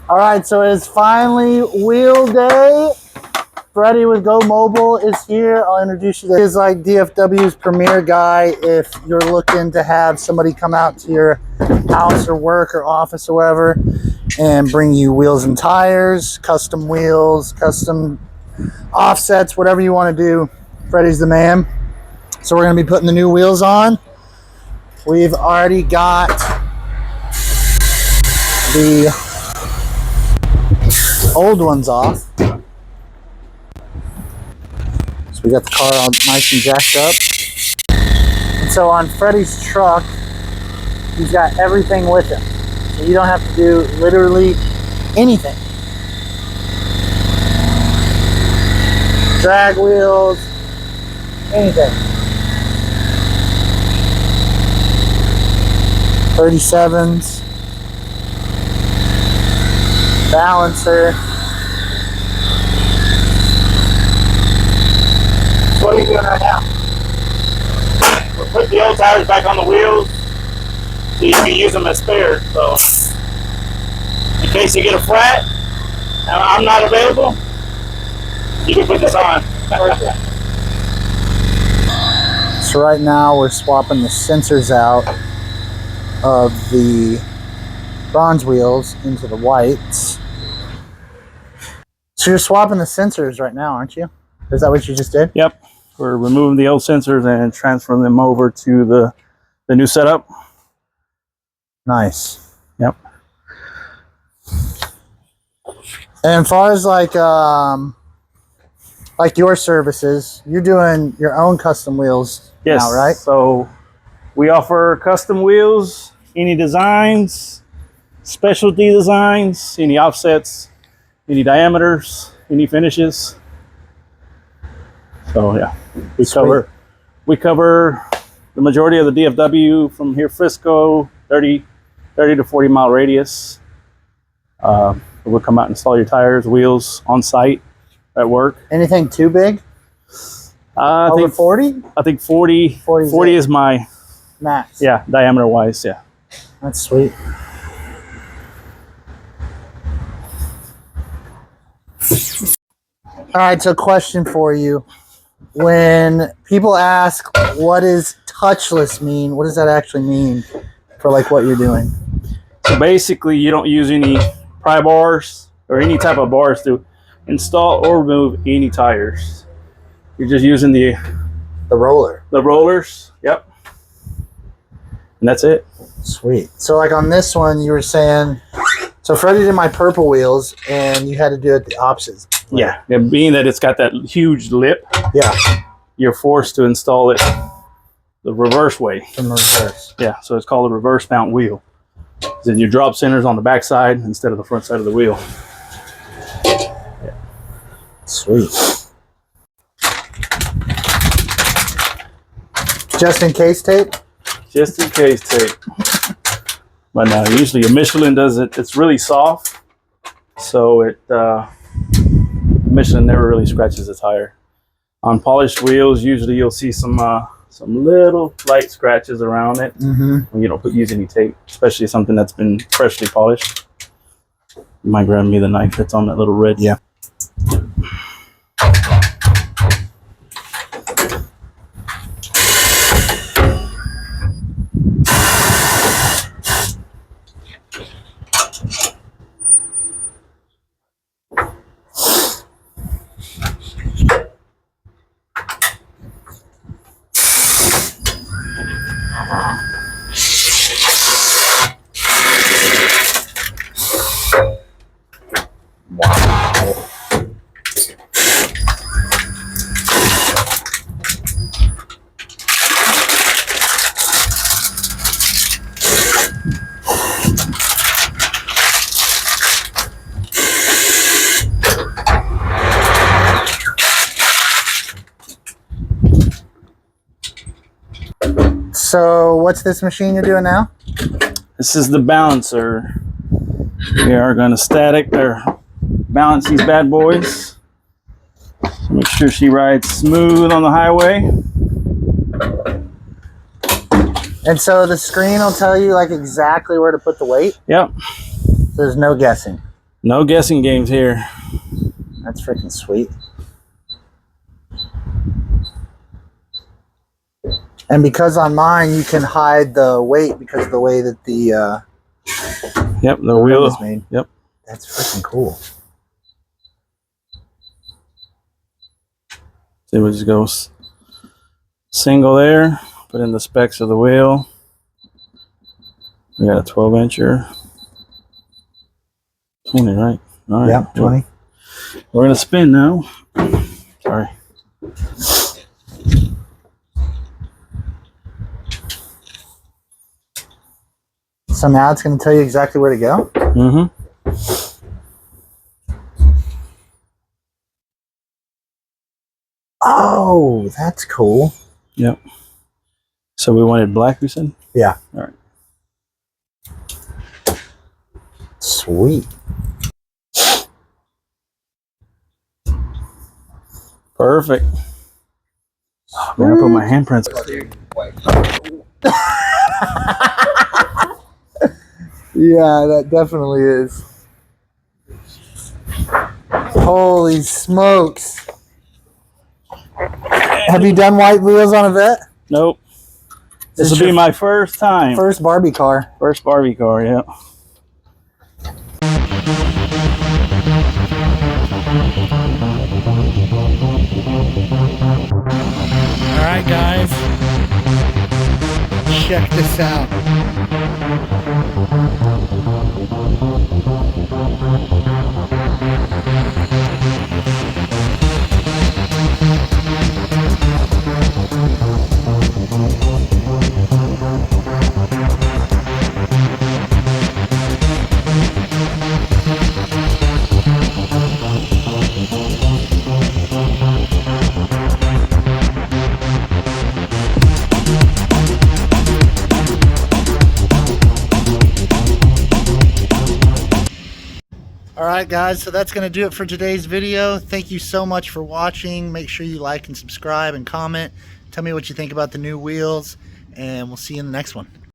All right, so it's finally wheel day. Freddie with Go Mobile is here. I'll introduce you. He is like DFW's premier guy if you're looking to have somebody come out to your house or work or office or wherever and bring you wheels and tires, custom wheels, custom offsets, whatever you want to do. Freddie's the man. So we're going to be putting the new wheels on. We've already got the old ones off. So we got the car all nice and jacked up. And so on Freddie's truck, he's got everything with him. So you don't have to do literally anything. Drag wheels, anything. 37s. Balancer. What are you doing right now? We're putting the old tires back on the wheels so you can use them as spares. So in case you get a flat and I'm not available, you can put this on. So right now we're swapping the sensors out of the bronze wheels into the whites. So you're swapping the sensors right now, aren't you? Is that what you just did? Yep. We're removing the old sensors and transferring them over to the new setup. Nice. Yep. And as far as like your services, you're doing your own custom wheels now, right? So we offer custom wheels, any designs, specialty designs, any offsets, any diameters, any finishes. So yeah, we cover the majority of the DFW from here, Frisco, 30 to 40 mile radius. We'll come out and install your tires, wheels on site at work. Anything too big? I Over think 40? I think 40 is my max. Yeah, diameter wise, yeah. That's sweet. All right, so question for you. When people ask, what does touchless mean? What does that actually mean for like what you're doing? So basically, you don't use any pry bars or any type of bars to install or remove any tires. You're just using the roller. The rollers, yep. And that's it. Sweet. So like on this one, you were saying, so Freddie did my purple wheels and you had to do it the opposite. Yeah, being that it's got that huge lip, yeah, you're forced to install it the reverse way. From the reverse. Yeah, so it's called a reverse mount wheel. Then your drop center's on the back side instead of the front side of the wheel. Yeah. Sweet. Just in case tape? Just in case tape. But no, usually a Michelin does it. It's really soft, so it Michelin never really scratches the tire. On polished wheels, usually you'll see some little light scratches around it when you don't use any tape, especially something that's been freshly polished. You might grab me the knife that's on that little red. Yeah. So what's this machine you're doing now? This is the balancer. We are going to static or balance these bad boys. So make sure she rides smooth on the highway. And so the screen will tell you like exactly where to put the weight? Yep. There's no guessing. No guessing games here. That's freaking sweet. And because on mine you can hide the weight because of the way that the yep, the wheel is made. Yep. That's freaking cool. So we'll just go single there, put in the specs of the wheel. We got a 12-incher. 20, right? All right. Yep, 20. We're going to spin now. Sorry. So now it's going to tell you exactly where to go? Mm-hmm. Oh, that's cool. Yep. So we wanted black, you said? Yeah. All right. Sweet. Perfect. I'm going to put my handprints. Yeah, that definitely is. Holy smokes. Have you done white wheels on a Vette? Nope. This will be my first time. First Barbie car. First Barbie car, yeah. Alright guys, check this out. Alright guys, so that's going to do it for today's video. Thank you so much for watching. Make sure you like and subscribe and comment. Tell me what you think about the new wheels, and we'll see you in the next one.